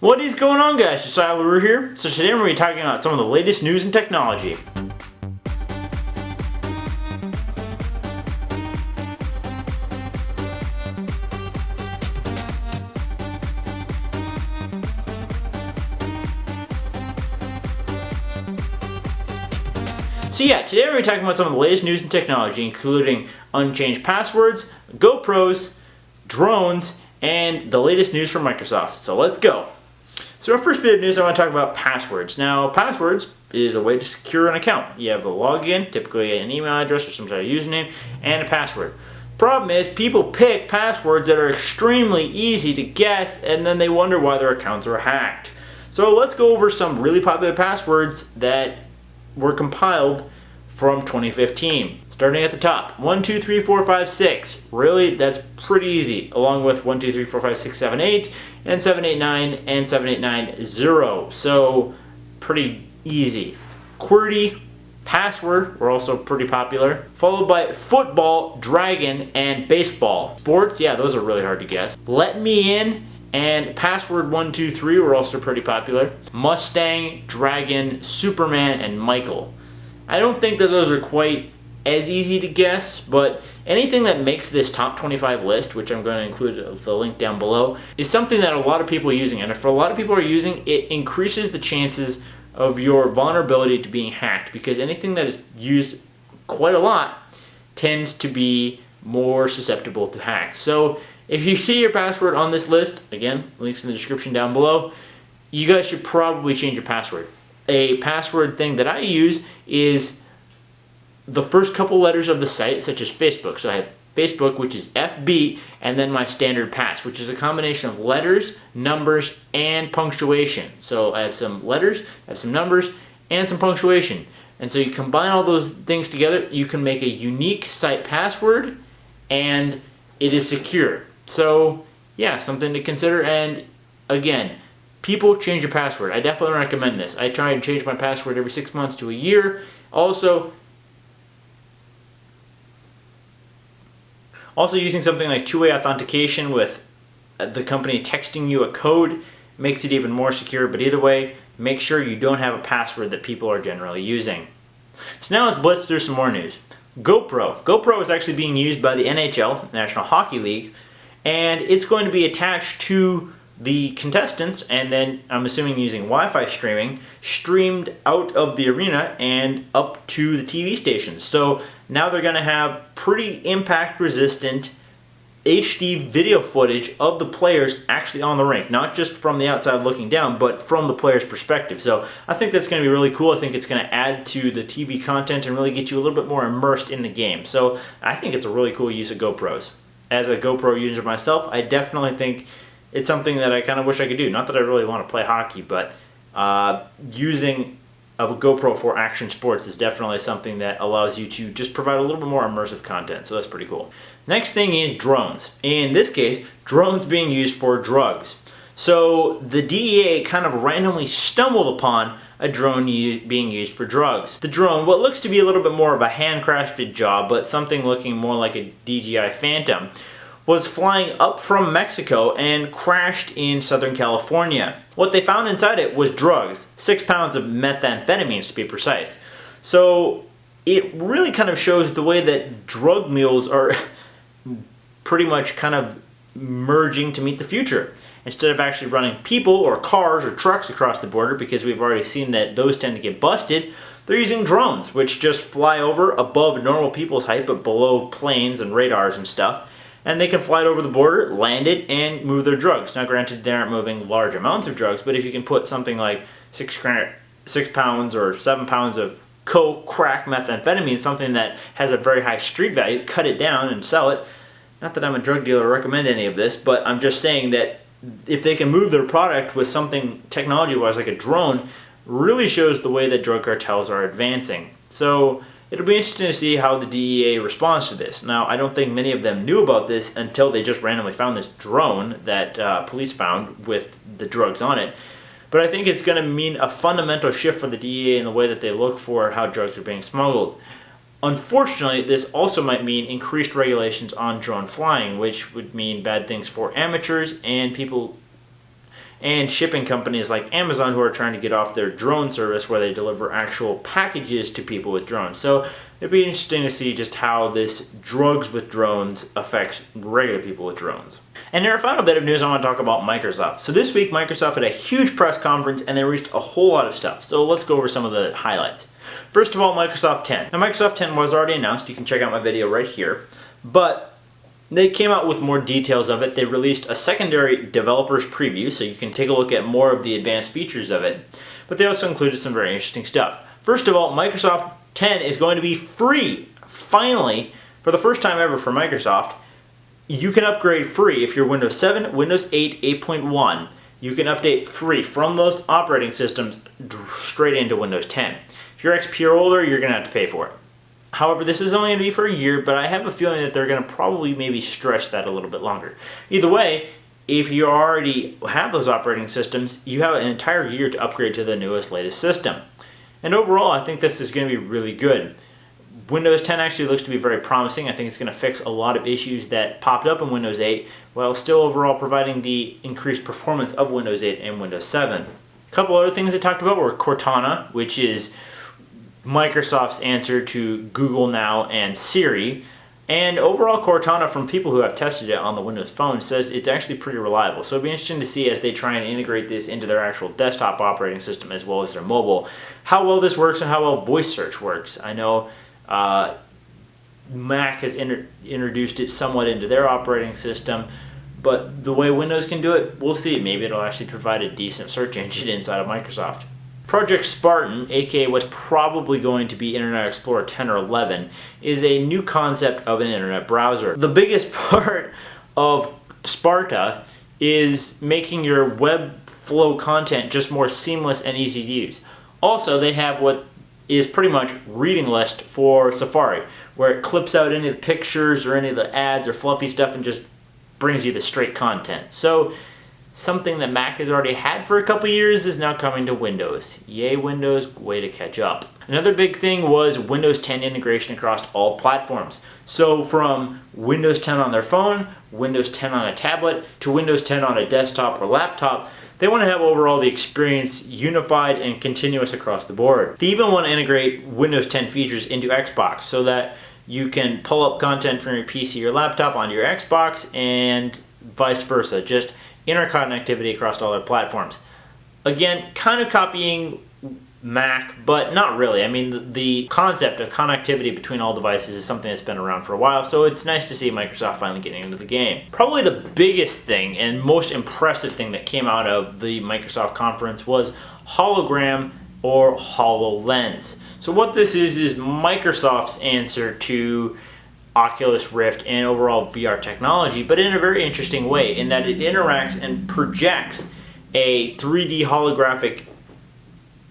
What is going on, guys? Josiah LaRue here. So today we're going to be talking about some of the latest news and technology. So yeah, today we're going to be talking about some of the latest news and technology, including unchanged passwords, GoPros, drones, and the latest news from Microsoft. So let's go. So our first bit of news, I want to talk about passwords. Now, passwords is a way to secure an account. You have a login, typically an email address or some sort of username, and a password. Problem is, people pick passwords that are extremely easy to guess, and then they wonder why their accounts are hacked. So let's go over some really popular passwords that were compiled from 2015. Starting at the top, 1, 2, 3, 4, 5, 6. Really, that's pretty easy. Along with 1, 2, 3, 4, 5, 6, 7, 8, and 7, 8, 9, and 7, 8, 9, 0. So, pretty easy. QWERTY, password were also pretty popular. Followed by football, dragon, and baseball. Sports, yeah, those are really hard to guess. Let me in and password 1, 2, 3 were also pretty popular. Mustang, dragon, Superman, and Michael. I don't think that those are quite as easy to guess, but anything that makes this top 25 list, which I'm going to include the link down below, is something that a lot of people are using. And if a lot of people are using, it increases the chances of your vulnerability to being hacked, because anything that is used quite a lot tends to be more susceptible to hacks. So if you see your password on this list, again, links in the description down below, you guys should probably change your password. A password thing that I use is the first couple letters of the site, such as Facebook. So I have Facebook, which is FB, and then my standard pass, which is a combination of letters, numbers, and punctuation. So I have some letters, I have some numbers, and some punctuation. And so you combine all those things together, you can make a unique site password, and it is secure. So yeah, something to consider. And again, people change your password. I definitely recommend this. I try and change my password every 6 months to a year. Also using something like two-way authentication with the company texting you a code makes it even more secure. But either way, make sure you don't have a password that people are generally using. So now let's blitz through some more news. GoPro. GoPro is actually being used by the NHL, National Hockey League, and it's going to be attached to the contestants, and then I'm assuming using Wi-Fi streaming, streamed out of the arena and up to the TV stations. So now they're going to have pretty impact resistant HD video footage of the players actually on the rink, not just from the outside looking down, but from the player's perspective. So I think that's going to be really cool. I think it's going to add to the TV content and really get you a little bit more immersed in the game. So I think it's a really cool use of GoPros. As a GoPro user myself, I definitely think it's something that I kind of wish I could do. Not that I really want to play hockey, but using a GoPro for action sports is definitely something that allows you to just provide a little bit more immersive content. So that's pretty cool. Next thing is drones. In this case, drones being used for drugs. So the DEA kind of randomly stumbled upon a drone being used for drugs. The drone, what looks to be a little bit more of a handcrafted job, but something looking more like a DJI Phantom, was flying up from Mexico and crashed in Southern California. What they found inside it was drugs, 6 pounds of methamphetamines to be precise. So it really kind of shows the way that drug mules are pretty much kind of merging to meet the future. Instead of actually running people or cars or trucks across the border, because we've already seen that those tend to get busted, they're using drones, which just fly over above normal people's height but below planes and radars and stuff. And they can fly it over the border, land it, and move their drugs. Now granted, they aren't moving large amounts of drugs, but if you can put something like 6 pounds or 7 pounds of coke, crack, methamphetamine, something that has a very high street value, cut it down and sell it. Not that I'm a drug dealer or recommend any of this, but I'm just saying that if they can move their product with something technology-wise like a drone, really shows the way that drug cartels are advancing. So it'll be interesting to see how the DEA responds to this. Now, I don't think many of them knew about this until they just randomly found this drone that police found with the drugs on it. But I think it's going to mean a fundamental shift for the DEA in the way that they look for how drugs are being smuggled. Unfortunately, this also might mean increased regulations on drone flying, which would mean bad things for amateurs and people and shipping companies like Amazon who are trying to get off their drone service where they deliver actual packages to people with drones. So it'd be interesting to see just how this drugs with drones affects regular people with drones. And in our final bit of news, I want to talk about Microsoft. So this week, Microsoft had a huge press conference and they released a whole lot of stuff. So let's go over some of the highlights. First of all, Microsoft 10. Now Microsoft 10 was already announced. You can check out my video right here. But they came out with more details of it. They released a secondary developer's preview, so you can take a look at more of the advanced features of it. But they also included some very interesting stuff. First of all, Microsoft 10 is going to be free. Finally, for the first time ever for Microsoft, you can upgrade free if you're Windows 7, Windows 8, 8.1. You can update free from those operating systems straight into Windows 10. If you're XP or older, you're going to have to pay for it. However, this is only going to be for a year, but I have a feeling that they're going to probably maybe stretch that a little bit longer. Either way, if you already have those operating systems, you have an entire year to upgrade to the newest, latest system. And overall, I think this is going to be really good. Windows 10 actually looks to be very promising. I think it's going to fix a lot of issues that popped up in Windows 8, while still overall providing the increased performance of Windows 8 and Windows 7. A couple other things they talked about were Cortana, which is Microsoft's answer to Google Now and Siri. And overall, Cortana, from people who have tested it on the Windows Phone, says it's actually pretty reliable. So it'll be interesting to see as they try and integrate this into their actual desktop operating system as well as their mobile, how well this works and how well voice search works. I know Mac has introduced it somewhat into their operating system, but the way Windows can do it, we'll see. Maybe it'll actually provide a decent search engine inside of Microsoft. Project Spartan, aka what's probably going to be Internet Explorer 10 or 11, is a new concept of an internet browser. The biggest part of Sparta is making your web flow content just more seamless and easy to use. Also, they have what is pretty much reading list for Safari, where it clips out any of the pictures or any of the ads or fluffy stuff and just brings you the straight content. So something that Mac has already had for a couple years is now coming to Windows. Yay Windows, way to catch up. Another big thing was Windows 10 integration across all platforms. So from Windows 10 on their phone, Windows 10 on a tablet, to Windows 10 on a desktop or laptop, they want to have overall the experience unified and continuous across the board. They even want to integrate Windows 10 features into Xbox so that you can pull up content from your PC or laptop onto your Xbox and vice versa. Just interconnectivity across all their platforms. Again, kind of copying Mac, but not really. I mean, the concept of connectivity between all devices is something that's been around for a while, so it's nice to see Microsoft finally getting into the game. Probably the biggest thing and most impressive thing that came out of the Microsoft conference was hologram or HoloLens. So what this is Microsoft's answer to Oculus Rift and overall VR technology, but in a very interesting way in that it interacts and projects a 3D holographic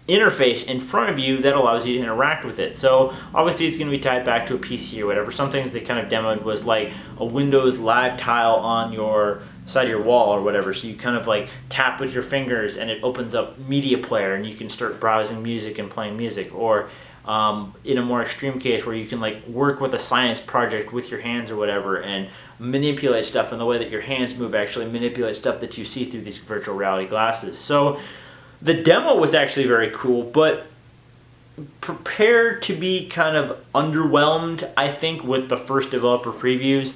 interface in front of you that allows you to interact with it. So obviously it's going to be tied back to a PC or whatever. Some things they kind of demoed was like a Windows live tile on your side of your wall or whatever. So you kind of like tap with your fingers and it opens up media player and you can start browsing music and playing music. Or in a more extreme case where you can like work with a science project with your hands or whatever and manipulate stuff, and the way that your hands move actually manipulate stuff that you see through these virtual reality glasses. So the demo was actually very cool, but prepare to be kind of underwhelmed, I think, with the first developer previews.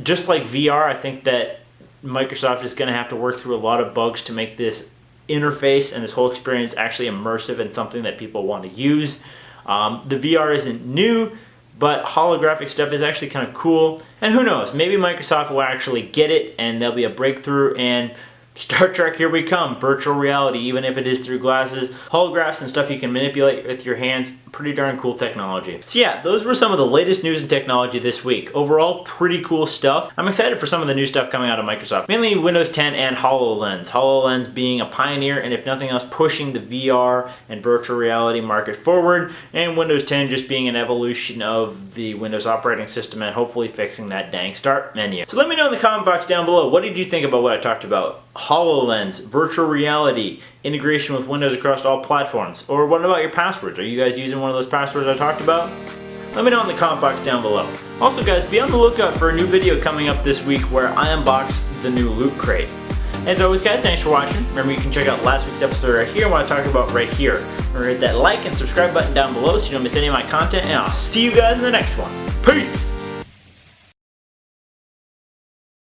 Just like VR, I think that Microsoft is going to have to work through a lot of bugs to make this interface and this whole experience actually immersive and something that people want to use. The VR isn't new, but holographic stuff is actually kind of cool. And who knows, maybe Microsoft will actually get it and there'll be a breakthrough and Star Trek, here we come, virtual reality, even if it is through glasses, holographs and stuff you can manipulate with your hands, pretty darn cool technology. So yeah, those were some of the latest news and technology this week. Overall, pretty cool stuff. I'm excited for some of the new stuff coming out of Microsoft, mainly Windows 10 and HoloLens. HoloLens being a pioneer and if nothing else, pushing the VR and virtual reality market forward, and Windows 10 just being an evolution of the Windows operating system and hopefully fixing that dang start menu. So let me know in the comment box down below, what did you think about what I talked about? HoloLens, virtual reality, integration with Windows across all platforms. Or what about your passwords? Are you guys using one of those passwords I talked about? Let me know in the comment box down below. Also guys, be on the lookout for a new video coming up this week where I unbox the new Loot Crate. As always, guys, thanks for watching. Remember, you can check out last week's episode right here, what I talked about right here. Remember, hit that like and subscribe button down below so you don't miss any of my content, and I'll see you guys in the next one. Peace!